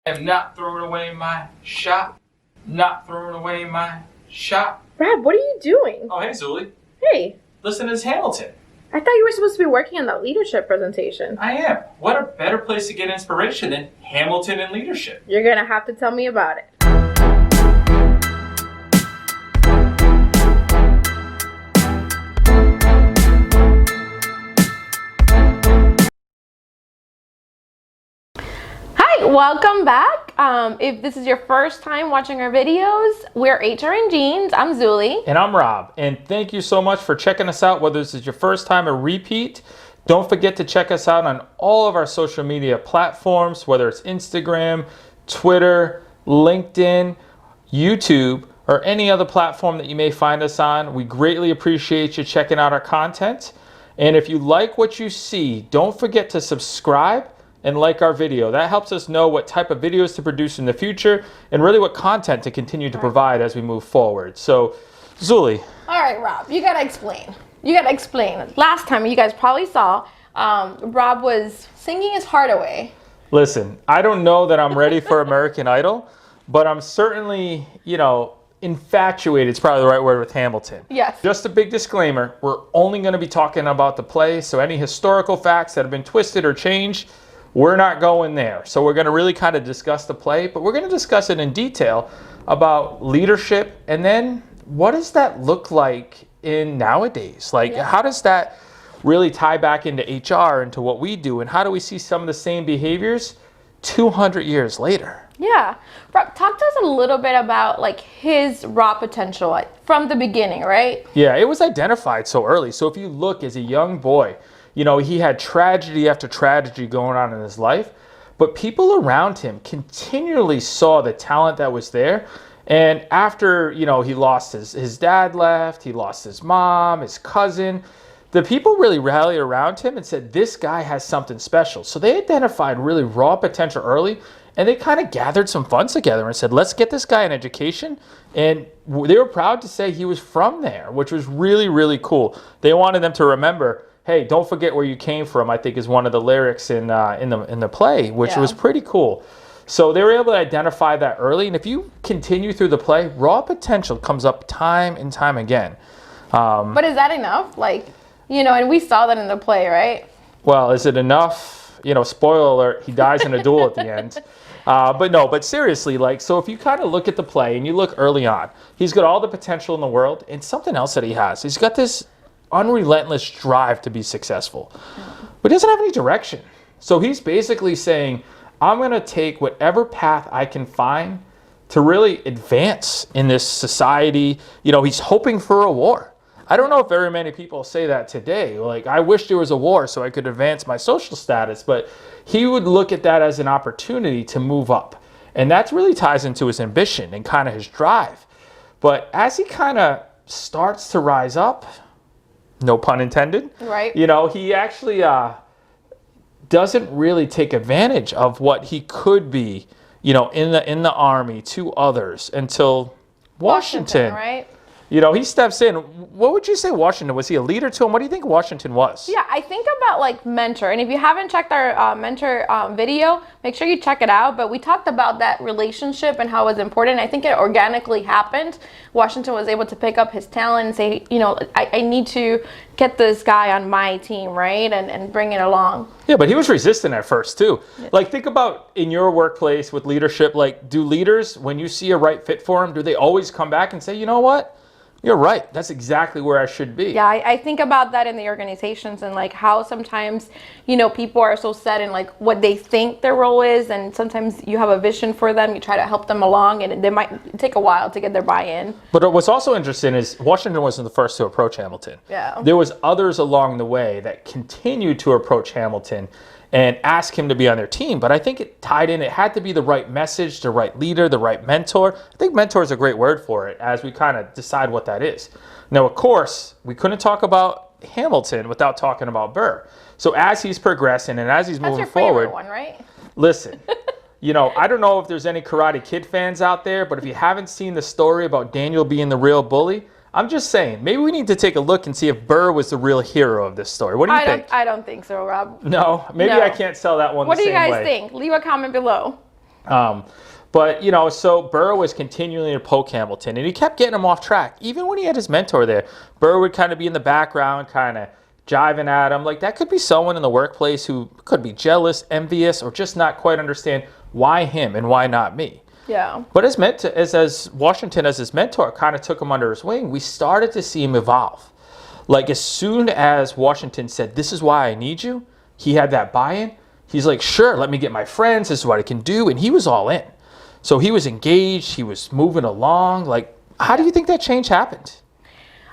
am not throwing away my shot. Not throwing away my shot. Brad, what are you doing? Oh, hey, Zuli. Hey. Listen to this Hamilton. I thought you were supposed to be working on that leadership presentation. I am. What a better place to get inspiration than Hamilton and leadership. You're going to have to tell me about it. Welcome back. If this is your first time watching our videos, we're HRinJeans. I'm Zuli. And I'm Rob. And thank you so much for checking us out. Whether this is your first time or repeat, don't forget to check us out on all of our social media platforms, whether it's Instagram, Twitter, LinkedIn, YouTube, or any other platform that you may find us on. We greatly appreciate you checking out our content. And if you like what you see, don't forget to subscribe and like our video. That helps us know what type of videos to produce in the future and really what content to continue to provide as we move forward. So, Zuli. All right, Rob, you gotta explain. Last time, you guys probably saw, Rob was singing his heart away. Listen, I don't know that I'm ready for American Idol, but I'm certainly, infatuated, it's probably the right word, with Hamilton. Yes. Just a big disclaimer, we're only going to be talking about the play, so any historical facts that have been twisted or changed, we're not going there. So we're going to really kind of discuss the play, but we're going to discuss it in detail about leadership, and then what does that look like in nowadays? Like, how does that really tie back into HR, into what we do, and how do we see some of the same behaviors 200 years later? Yeah. Rob, talk to us a little bit about like his raw potential from the beginning, right? Yeah, it was identified so early. So if you look as a young boy, he had tragedy after tragedy going on in his life, but people around him continually saw the talent that was there. And after, he lost his dad left, he lost his mom, his cousin, the people really rallied around him and said, this guy has something special. So they identified really raw potential early, and they kind of gathered some funds together and said, let's get this guy an education. And they were proud to say he was from there, which was really, really cool. They wanted them to remember, hey, don't forget where you came from, I think is one of the lyrics in the play, which was pretty cool. So they were able to identify that early. And if you continue through the play, raw potential comes up time and time again. But is that enough? And we saw that in the play, right? Well, is it enough? Spoiler alert, he dies in a duel at the end. But seriously, so if you kind of look at the play and you look early on, he's got all the potential in the world, and something else that he has. He's got this unrelentless drive to be successful, but he doesn't have any direction. So he's basically saying, I'm going to take whatever path I can find to really advance in this society. He's hoping for a war. I don't know if very many people say that today. Like, I wish there was a war so I could advance my social status, but he would look at that as an opportunity to move up. And that really ties into his ambition and kind of his drive. But as he kind of starts to rise up, no pun intended, right? He actually doesn't really take advantage of what he could be, in the army to others until Washington, right? He steps in. What would you say Washington, was he a leader to him? What do you think Washington was? Yeah, I think about mentor. And if you haven't checked our mentor video, make sure you check it out. But we talked about that relationship and how it was important. I think it organically happened. Washington was able to pick up his talent and say, I need to get this guy on my team, right? And bring it along. Yeah, but he was resistant at first too. Yeah. Think about in your workplace with leadership, do leaders, when you see a right fit for them, do they always come back and say, you know what? You're right. That's exactly where I should be. Yeah, I think about that in the organizations and how sometimes, people are so set in what they think their role is, and sometimes you have a vision for them, you try to help them along, and they might take a while to get their buy-in. But what's also interesting is Washington wasn't the first to approach Hamilton. Yeah. There was others along the way that continued to approach Hamilton and ask him to be on their team. But I think it tied in, it had to be the right message, the right leader, the right mentor. I think mentor is a great word for it as we kind of decide what that is. Now, of course, we couldn't talk about Hamilton without talking about Burr. So as he's progressing and as he's moving forward. That's your favorite one, right? Listen, I don't know if there's any Karate Kid fans out there, but if you haven't seen the story about Daniel being the real bully, I'm just saying, maybe we need to take a look and see if Burr was the real hero of this story. What do you think? I don't think so, Rob. No? Maybe I can't sell that one the same way. What do you guys think? Leave a comment below. But, you know, so Burr was continually to poke Hamilton, and he kept getting him off track. Even when he had his mentor there, Burr would kind of be in the background, kind of jiving at him. Like, that could be someone in the workplace who could be jealous, envious, or just not quite understand why him and why not me. Yeah. But as Washington, as his mentor, kind of took him under his wing, we started to see him evolve. Like, as soon as Washington said, "This is why I need you," he had that buy-in. He's like, "Sure, let me get my friends. This is what I can do." And he was all in. So he was engaged. He was moving along. Like, how do you think that change happened?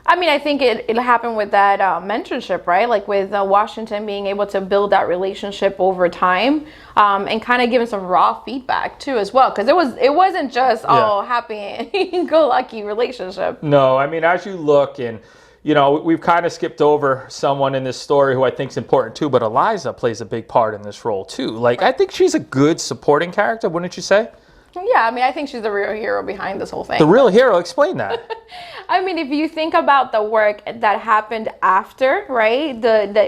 I mean, I think it happened with that mentorship, right? Like with Washington being able to build that relationship over time, and kind of giving some raw feedback too as well, because it wasn't just happy and go lucky relationship. No, I mean, as you look, and you know, we've kind of skipped over someone in this story who I think is important too, but Eliza plays a big part in this role too. Like, I think she's a good supporting character, wouldn't you say? Yeah, I mean, I think she's the real hero behind this whole thing. The real hero? Explain that. I mean, if you think about the work that happened after, right?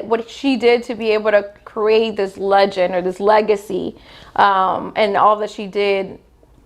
What she did to be able to create this legend or this legacy, and all that she did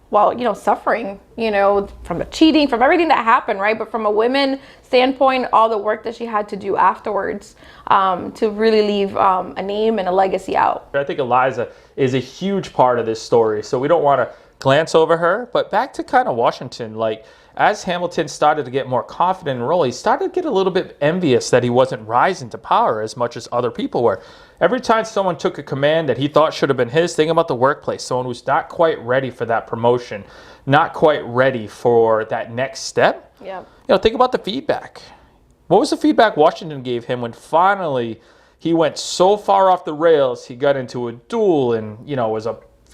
while, you know, suffering, you know, from the cheating, from everything that happened, right? But from a women standpoint, all the work that she had to do afterwards, to really leave a name and a legacy out. I think Eliza is a huge part of this story, so we don't want to glance over her. But back to kind of Washington, like, as Hamilton started to get more confident in the role, he started to get a little bit envious that he wasn't rising to power as much as other people were. Every time someone took a command that he thought should have been his, think about the workplace, someone who's not quite ready for that promotion, not quite ready for that next step. Yeah. You know, think about the feedback. What was the feedback Washington gave him when finally he went so far off the rails, he got into a duel and, you know,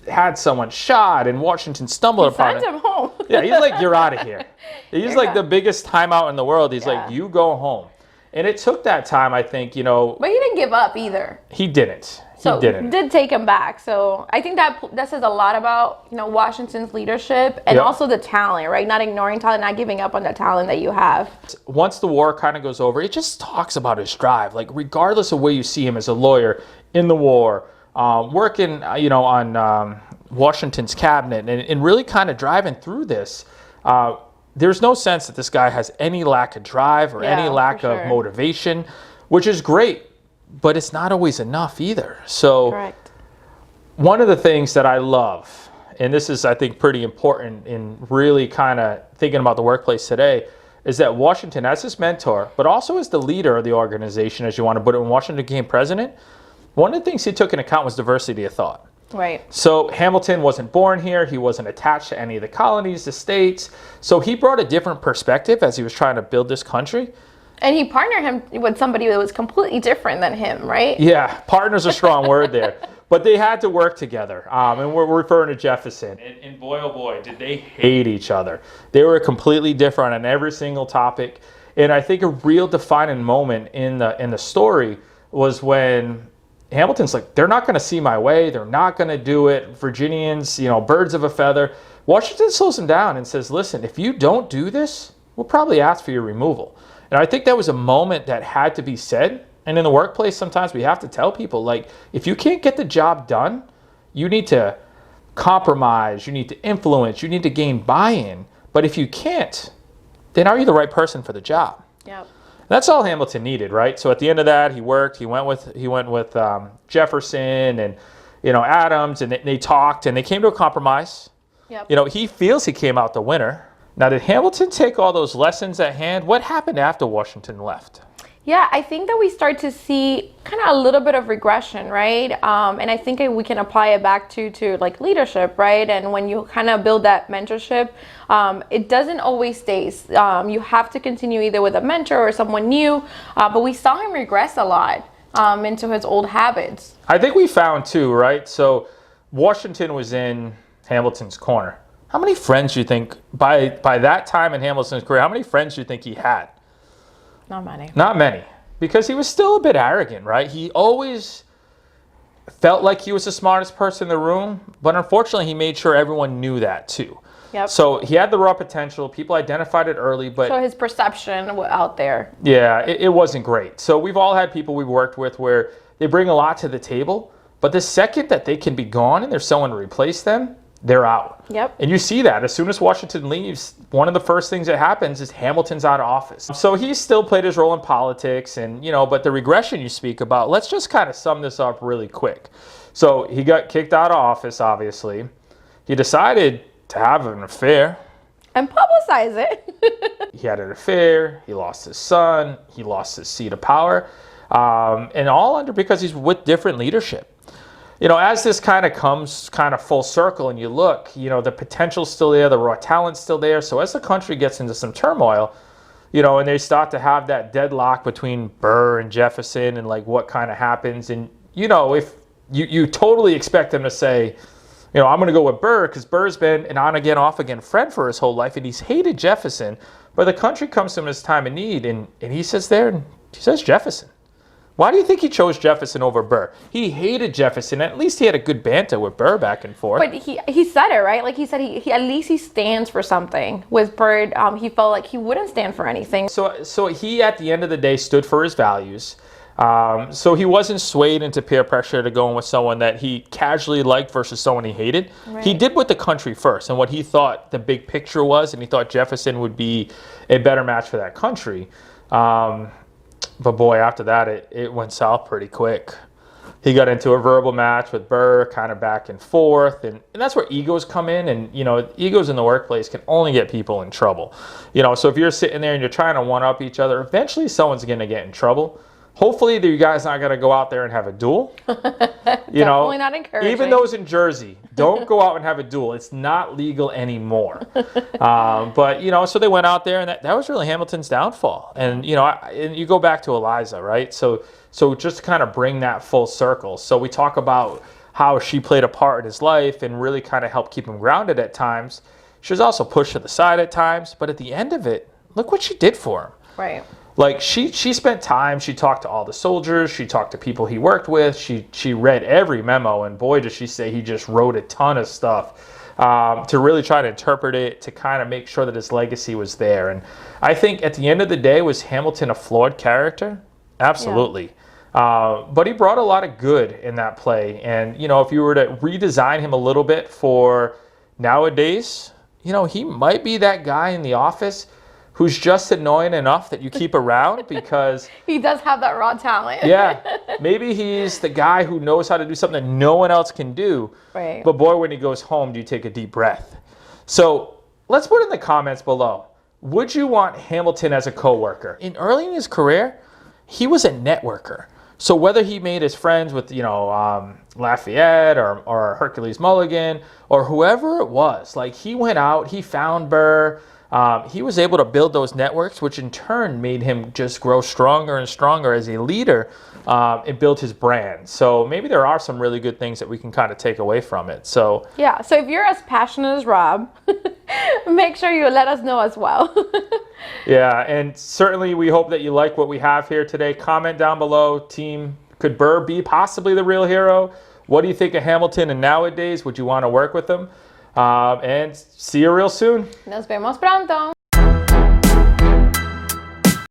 had someone shot, and Washington stumbled upon it. Sent him home. Yeah, he's like, "You're out of here." He's like the biggest timeout in the world. He's like, "You go home." And it took that time, I think, you know. But he didn't give up either. He didn't. So he didn't. Did take him back. So I think that says a lot about, you know, Washington's leadership and also the talent, right? Not ignoring talent, not giving up on the talent that you have. Once the war kind of goes over, it just talks about his drive. Like, regardless of where you see him as a lawyer in the war, working, you know, on Washington's cabinet and really kind of driving through this, there's no sense that this guy has any lack of drive or any lack of motivation, which is great, but it's not always enough either. So Correct. One of the things that I love, and this is, I think, pretty important in really kind of thinking about the workplace today, is that Washington, as his mentor, but also as the leader of the organization, as you want to put it, when Washington became president, one of the things he took into account was diversity of thought. Right. So Hamilton wasn't born here. He wasn't attached to any of the colonies, the states. So he brought a different perspective as he was trying to build this country. And he partnered him with somebody that was completely different than him, right? Yeah, partner's a strong word there. But they had to work together. And we're referring to Jefferson. And boy, oh boy, did they hate each other. They were completely different on every single topic. And I think a real defining moment in the story was when Hamilton's like, "They're not going to see my way. They're not going to do it. Virginians, you know, birds of a feather." Washington slows him down and says, "Listen, if you don't do this, we'll probably ask for your removal." And I think that was a moment that had to be said. And in the workplace, sometimes we have to tell people, like, if you can't get the job done, you need to compromise, you need to influence, you need to gain buy-in. But if you can't, then are you the right person for the job? Yep. That's all Hamilton needed, right? So at the end of that, he worked. He went with Jefferson and, you know, Adams, and they talked and they came to a compromise. Yep. You know, he feels he came out the winner. Now, did Hamilton take all those lessons at hand? What happened after Washington left? Yeah, I think that we start to see kind of a little bit of regression, right? And I think we can apply it back to like leadership, right? And when you kind of build that mentorship, it doesn't always stay. You have to continue either with a mentor or someone new. But we saw him regress a lot into his old habits. I think we found too, right? So Washington was in Hamilton's corner. How many friends do you think, by that time in Hamilton's career, how many friends do you think he had? Not many. Not many. Because he was still a bit arrogant, right? He always felt like he was the smartest person in the room, but unfortunately he made sure everyone knew that too. Yep. So he had the raw potential. People identified it early, but so his perception out there. Yeah, it wasn't great. So we've all had people we've worked with where they bring a lot to the table, but the second that they can be gone and there's someone to replace them, they're out. Yep. And you see that as soon as Washington leaves, one of the first things that happens is Hamilton's out of office. So he still played his role in politics, and but the regression you speak about, let's just kind of sum this up really quick. So he got kicked out of office, obviously. He decided to have an affair. And publicize it. He had an affair. He lost his son. He lost his seat of power. And all because he's with different leadership. As this kind of comes full circle and you look, the potential's still there, the raw talent's still there. So as the country gets into some turmoil, and they start to have that deadlock between Burr and Jefferson and like what kind of happens. And, if you totally expect them to say, I'm going to go with Burr because Burr's been an on again, off again friend for his whole life. And he's hated Jefferson. But the country comes to him in his time of need. And he sits there and he says Jefferson. Why do you think he chose Jefferson over Burr? He hated Jefferson. At least he had a good banter with Burr back and forth. But he said it, right? Like he said he at least he stands for something. With Burr, he felt like he wouldn't stand for anything. So he, at the end of the day, stood for his values. So he wasn't swayed into peer pressure to go in with someone that he casually liked versus someone he hated. Right. He did with the country first and what he thought the big picture was, and he thought Jefferson would be a better match for that country. But boy, after that, it went south pretty quick. He got into a verbal match with Burr, kind of back and forth. And that's where egos come in. And, egos in the workplace can only get people in trouble. So if you're sitting there and you're trying to one-up each other, eventually someone's going to get in trouble. Hopefully, you guys not going to go out there and have a duel. Definitely not encouraging. Even those in Jersey, don't go out and have a duel. It's not legal anymore. But, so they went out there, and that was really Hamilton's downfall. And, and you go back to Eliza, right? So just to kind of bring that full circle. So we talk about how she played a part in his life and really kind of helped keep him grounded at times. She was also pushed to the side at times. But at the end of it, look what she did for him. Right. Like she spent time, she talked to all the soldiers, she talked to people he worked with, she read every memo, and boy, does she say he just wrote a ton of stuff to really try to interpret it, to kind of make sure that his legacy was there. And I think at the end of the day, was Hamilton a flawed character? Absolutely. Yeah. But he brought a lot of good in that play. And, if you were to redesign him a little bit for nowadays, he might be that guy in the office who's just annoying enough that you keep around because... He does have that raw talent. Yeah. Maybe he's the guy who knows how to do something that no one else can do. Right. But boy, when he goes home, do you take a deep breath? So let's put in the comments below. Would you want Hamilton as a coworker? Early in his career, he was a networker. So whether he made his friends with, Lafayette or Hercules Mulligan or whoever it was, like he went out, he found Burr. He was able to build those networks, which in turn made him just grow stronger and stronger as a leader and build his brand. So maybe there are some really good things that we can kind of take away from it. So yeah, so if you're as passionate as Rob, make sure you let us know as well. Yeah, and certainly we hope that you like what we have here today. Comment down below, team, could Burr be possibly the real hero? What do you think of Hamilton and nowadays? Would you want to work with him? And see you real soon. Nos vemos pronto.